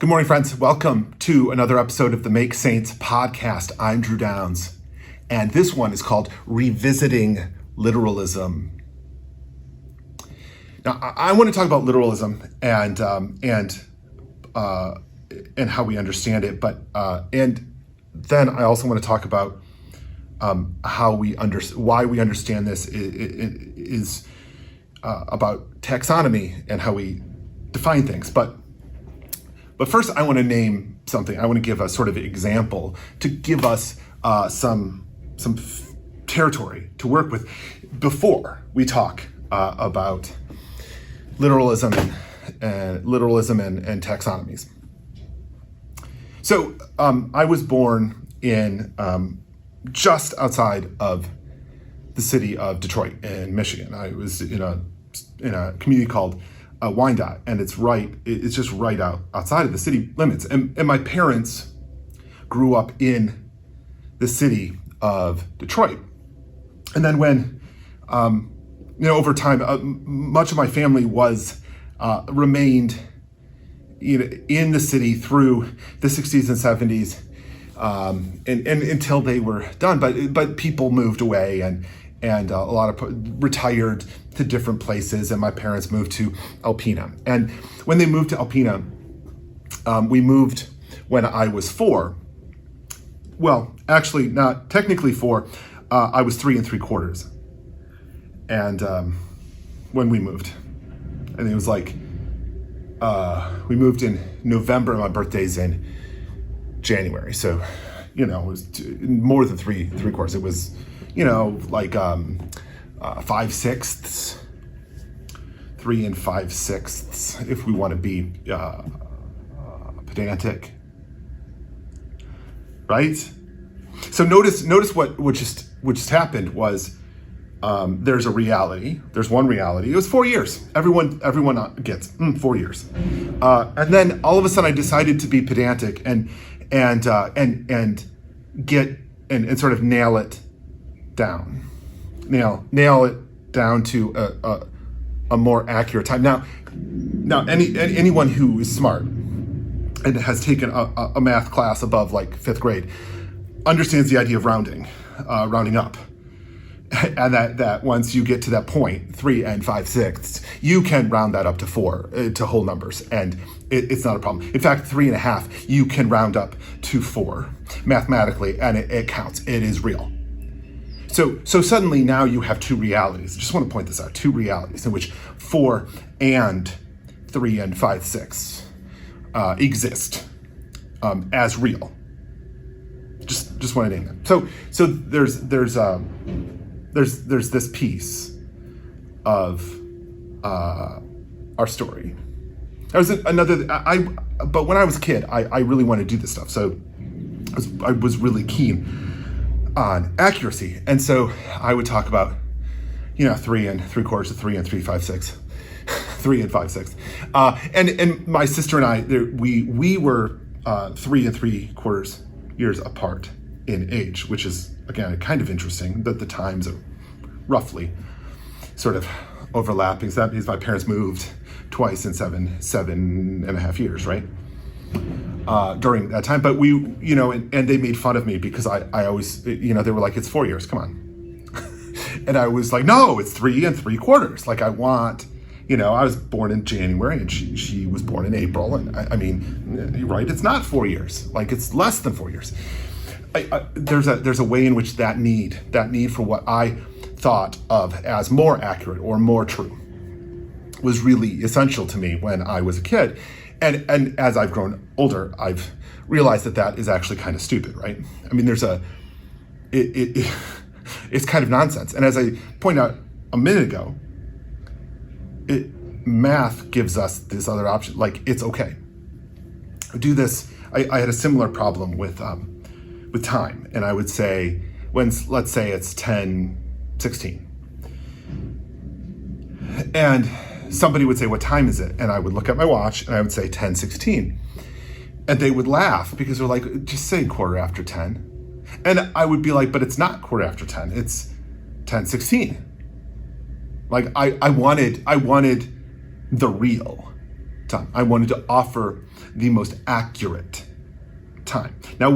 Good morning, friends. Welcome to another episode of the Make Saints podcast. I'm Drew Downs, and this one is called Revisiting Literalism. Now, I want to talk about literalism and how we understand it, but and then I also want to talk about why we understand this is about taxonomy and how we define things, but first, I want to name something. I want to give a sort of example to give us some territory to work with before we talk about literalism and taxonomies. So I was born in just outside of the city of Detroit in Michigan. I was in a community called Wyandotte, and it's just right outside of the city limits. And my parents grew up in the city of Detroit. And then when, over time, much of my family remained in the city through the 60s and 70s, and until they were done. But people moved away and a lot of retired to different places, and my parents moved to Alpena. And when they moved to Alpena, we moved when I was 4. Well, actually, not technically 4. I was 3 3/4. And when we moved, and it was like we moved in November, and my birthday's in January. So, it was more than 3 3/4. It was, like 5/6, 3 5/6, if we want to be pedantic, right? So notice what just happened was there's a reality. There's one reality. It was 4 years. Everyone gets 4 years, and then all of a sudden I decided to be pedantic and get and sort of nail it down to a more accurate time. Now anyone who is smart and has taken a math class above like 5th grade understands the idea of rounding up, and that once you get to that point, 3 5/6, you can round that up to 4 to whole numbers, and it's not a problem. In fact, 3 1/2, you can round up to 4 mathematically, and it counts. It is real. So suddenly now you have 2 realities. I just want to point this out: 2 realities in which 4 and 3 5/6 exist as real. Just want to name them. So there's this piece of our story. But when I was a kid, I really wanted to do this stuff. So I was really keen on accuracy, and so I would talk about 3 3/4 to 3 3 5/6, 3 5/6, and my sister and I, we were 3 3/4 years apart in age, which is again kind of interesting that the times are roughly sort of overlapping. So that means my parents moved twice in 7.5 years, right? During that time, but we, and they made fun of me because I always, they were like, it's 4 years, come on. And I was like, no, it's 3 3/4. Like I want, I was born in January and she was born in April. And I mean, you're right, it's not 4 years. Like it's less than 4 years. There's a way in which that need for what I thought of as more accurate or more true was really essential to me when I was a kid. And as I've grown older, I've realized that is actually kind of stupid, right? I mean, it's kind of nonsense. And as I pointed out a minute ago, math gives us this other option, like it's okay. Do this. I had a similar problem with time, and I would say let's say it's 10:16, and somebody would say, what time is it? And I would look at my watch and I would say 10:16. And they would laugh because they're like, just say 10:15. And I would be like, but it's not 10:15, it's 10:16. Like I wanted the real time. I wanted to offer the most accurate time. Now,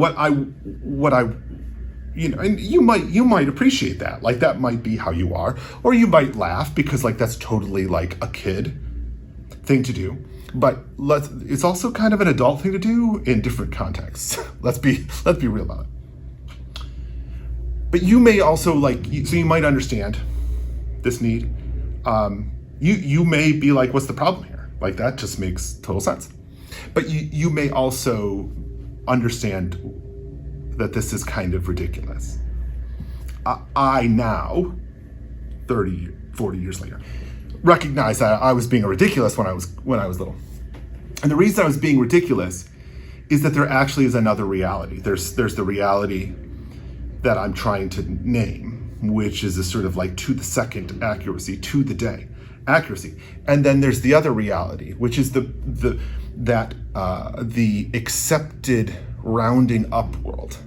and you might appreciate that. Like, that might be how you are, or you might laugh because like that's totally like a kid thing to do. But it's also kind of an adult thing to do in different contexts. let's be real about it. But you may also so you might understand this need. You may be like, what's the problem here? Like, that just makes total sense. But you may also understand that this is kind of ridiculous. I now, 30, 40 years later, recognize that I was being ridiculous when I was little. And the reason I was being ridiculous is that there actually is another reality. There's the reality that I'm trying to name, which is a sort of like to the second accuracy, to the day accuracy. And then there's the other reality, which is the accepted rounding up world.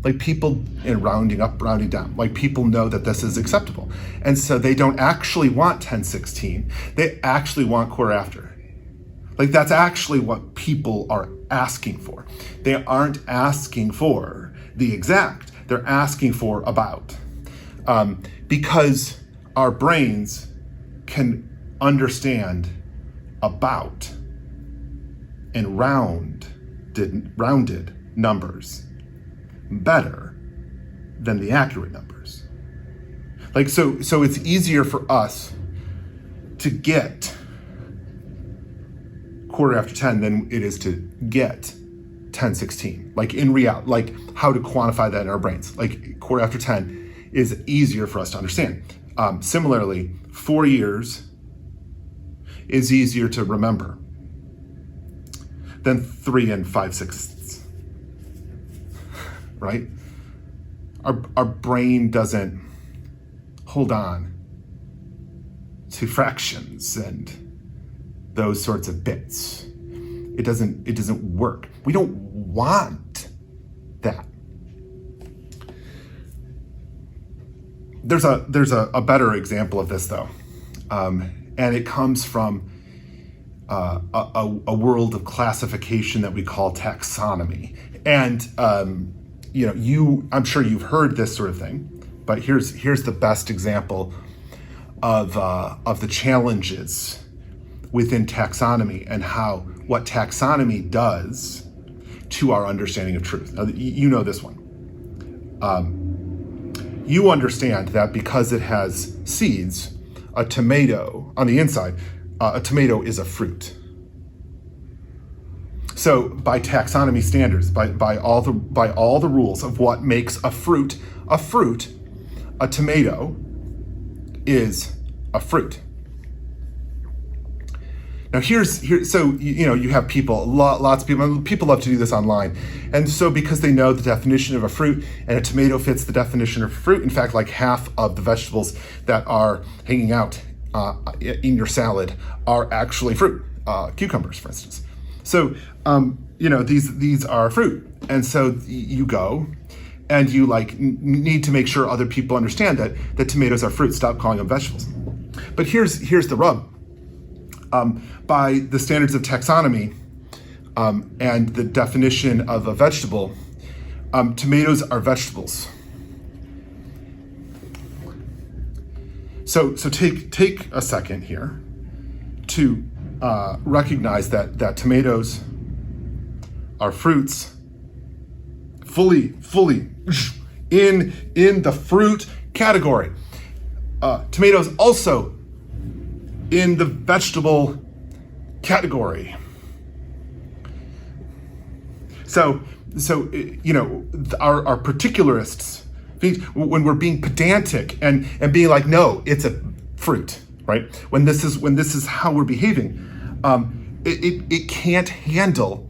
Like, people in rounding up, rounding down, like, people know that this is acceptable. And so they don't actually want 1016. They actually want quarter after. Like, that's actually what people are asking for. They aren't asking for the exact, they're asking for about. Because our brains can understand about and rounded numbers better than the accurate numbers. Like, so it's easier for us to get quarter after 10 than it is to get 1016. Like, in reality, like how to quantify that in our brains. Like, quarter after 10 is easier for us to understand. Similarly, 4 years is easier to remember than 3 5/6. Right? Our brain doesn't hold on to fractions and those sorts of bits. It doesn't work. We don't want that. There's a better example of this, though, and it comes from a world of classification that we call taxonomy. And I'm sure you've heard this sort of thing, but here's the best example of the challenges within taxonomy and what taxonomy does to our understanding of truth. Now, you know this one. You understand that because it has seeds, a tomato on the inside, a tomato is a fruit. So by taxonomy standards, by all the rules of what makes a fruit, a tomato is a fruit. Now so you have people, lots of people love to do this online. And so because they know the definition of a fruit, and a tomato fits the definition of fruit, in fact, like half of the vegetables that are hanging out in your salad are actually fruit, cucumbers, for instance. So, these are fruit. And so you go and you need to make sure other people understand that tomatoes are fruit. Stop calling them vegetables. But here's the rub. By the standards of taxonomy and the definition of a vegetable, tomatoes are vegetables. So take a second here to recognize that tomatoes are fruits, fully in the fruit category. Tomatoes also in the vegetable category. So our particularists, when we're being pedantic and being like, no, it's a fruit, right? When this is how we're behaving, it can't handle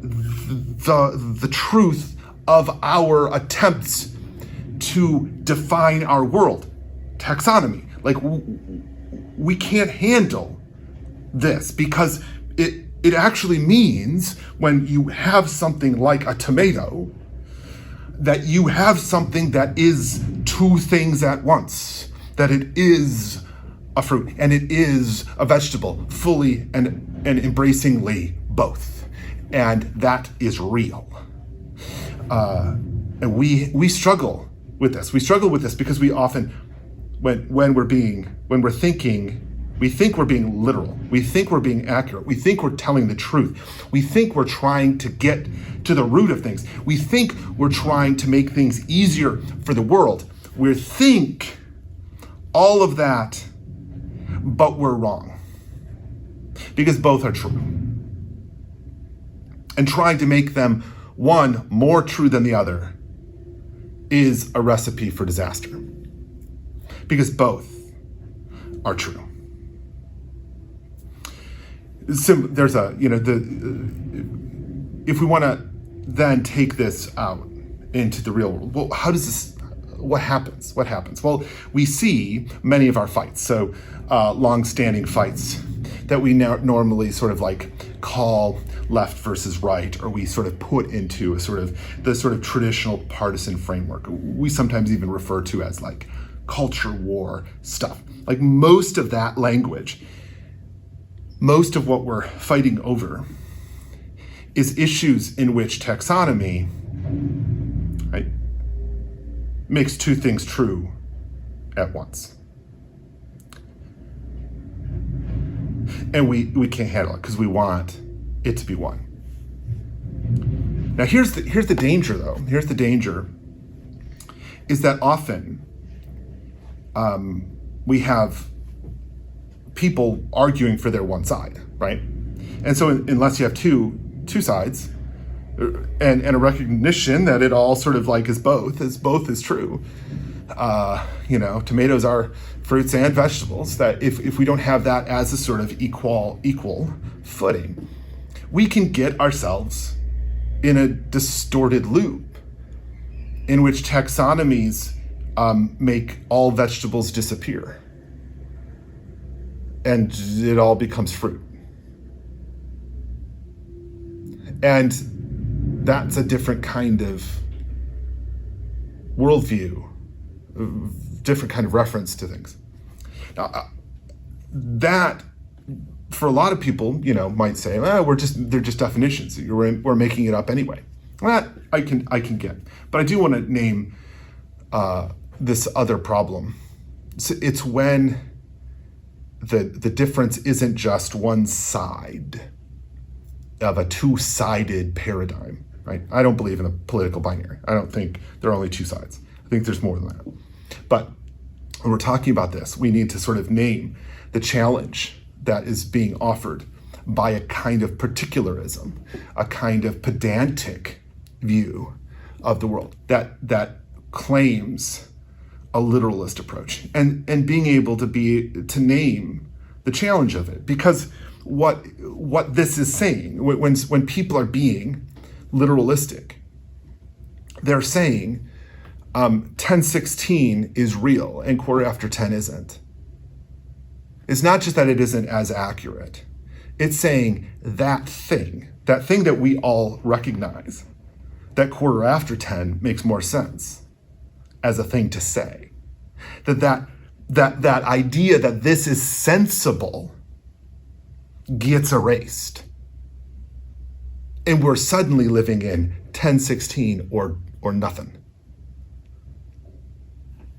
the truth of our attempts to define our world. Taxonomy, we can't handle this because it actually means when you have something like a tomato, that you have something that is two things at once, that it is a fruit, and it is a vegetable, fully and embracingly both. And that is real. And we struggle with this. We struggle with this because we often, when we're thinking, we think we're being literal. We think we're being accurate. We think we're telling the truth. We think we're trying to get to the root of things. We think we're trying to make things easier for the world. We think all of that, but we're wrong. Because both are true. And trying to make them one more true than the other is a recipe for disaster. Because both are true. There's a, if we want to then take this out into the real world, well, what happens? Well, we see many of our fights, so long-standing fights that we normally sort of like call left versus right, or we sort of put into the sort of traditional partisan framework. We sometimes even refer to as like culture war stuff. Like most of that language, most of what we're fighting over is issues in which taxonomy, right, makes two things true at once. And we can't handle it because we want it to be one. Now here's the danger though. Here's the danger is that often we have people arguing for their one side, right? And so unless you have two sides and a recognition that it all sort of like is both is true, tomatoes are fruits and vegetables, that if we don't have that as a sort of equal footing, we can get ourselves in a distorted loop in which taxonomies make all vegetables disappear. And it all becomes fruit. And that's a different kind of worldview, different kind of reference to things. Now, that, for a lot of people, might say, they're just definitions. We're making it up anyway. That I can get. But I do want to name this other problem. It's when the difference isn't just one side of a two-sided paradigm, right? I don't believe in a political binary. I don't think there are only two sides. I think there's more than that. But when we're talking about this, we need to sort of name the challenge that is being offered by a kind of particularism, a kind of pedantic view of the world that claims a literalist approach, and being able to name the challenge of it. Because what this is saying, when people are being literalistic, they're saying 10:16 is real and quarter after 10 isn't. It's not just that it isn't as accurate. It's saying that thing that we all recognize, that quarter after 10 makes more sense as a thing to say. That idea that this is sensible gets erased. And we're suddenly living in 10:16 or nothing.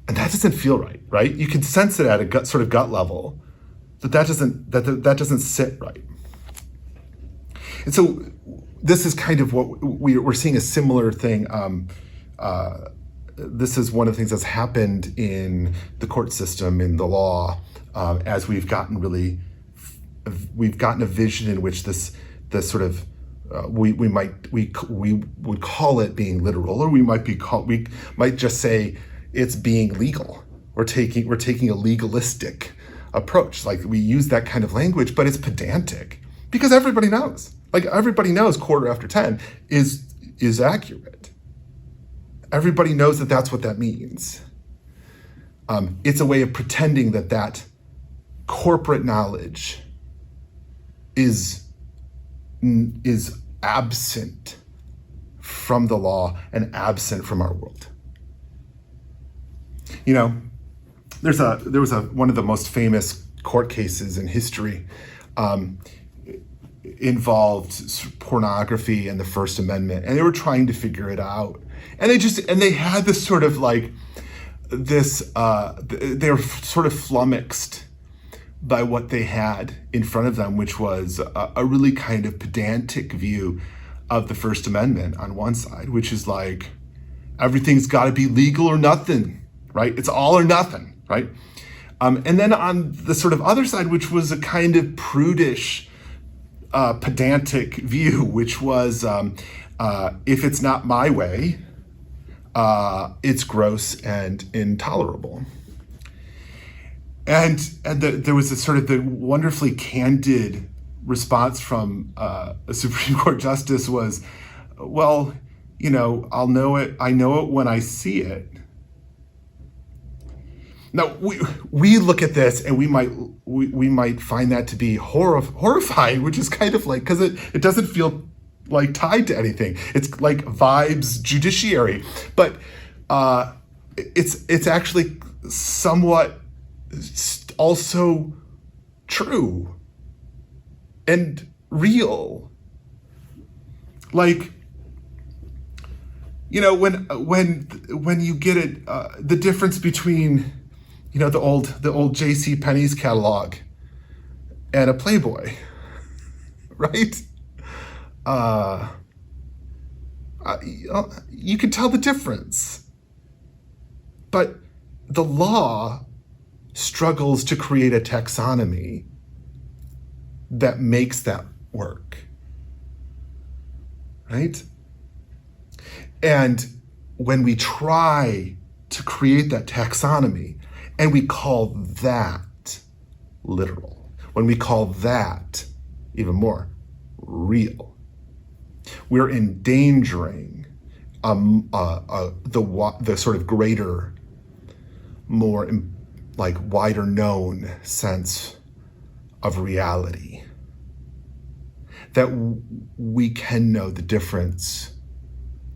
And that doesn't feel right? You can sense it at a gut level that doesn't sit right. And so this is kind of what we're seeing, a similar thing. This is one of the things that's happened in the court system, in the law, as we've gotten a vision in which this sort of we would call it being literal, or we might just say it's being legal. We're taking a legalistic approach. Like, we use that kind of language, but it's pedantic because everybody knows. Like, everybody knows quarter after 10 is accurate. Everybody knows that that's what that means. It's a way of pretending that corporate knowledge is absent from the law and absent from our world. There was one of the most famous court cases in history involved pornography and the First Amendment, and they were trying to figure it out. And they had this sort of like this, they were sort of flummoxed by what they had in front of them, which was a really kind of pedantic view of the First Amendment on one side, which is like, everything's got to be legal or nothing, right? It's all or nothing, right? And then on the sort of other side, which was a kind of prudish, pedantic view, which was, if it's not my way, it's gross and intolerable. And there was a sort of the wonderfully candid response from a Supreme Court justice was, well, you know, I know it when I see it. Now we look at this and we might find that to be horrifying, which is kind of like, because it doesn't feel like tied to anything. It's like vibes judiciary, but it's actually somewhat also true and real. Like, you know, when you get it, the difference between, you know, the old J.C. Penney's catalog and a Playboy, right? You can tell the difference, but the law struggles to create a taxonomy that makes that work, right? And when we try to create that taxonomy and we call that literal, when we call that even more real, we're endangering the sort of greater, more like wider known sense of reality, that we can know the difference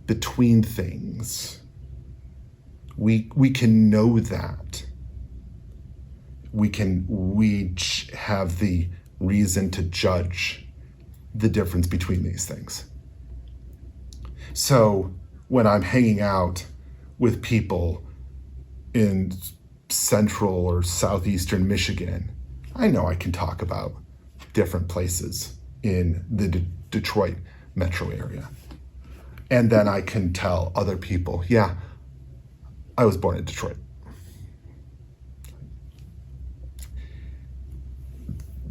between things. We can know that. We have the reason to judge the difference between these things. So when I'm hanging out with people in central or southeastern Michigan, I know I can talk about different places in the Detroit metro area. And then I can tell other people, yeah, I was born in Detroit.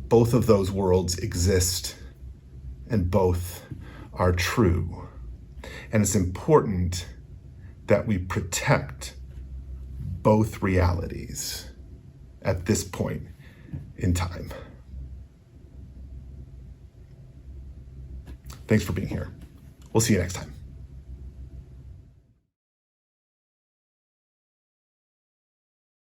Both of those worlds exist and both are true. And it's important that we protect both realities at this point in time. Thanks for being here. We'll see you next time.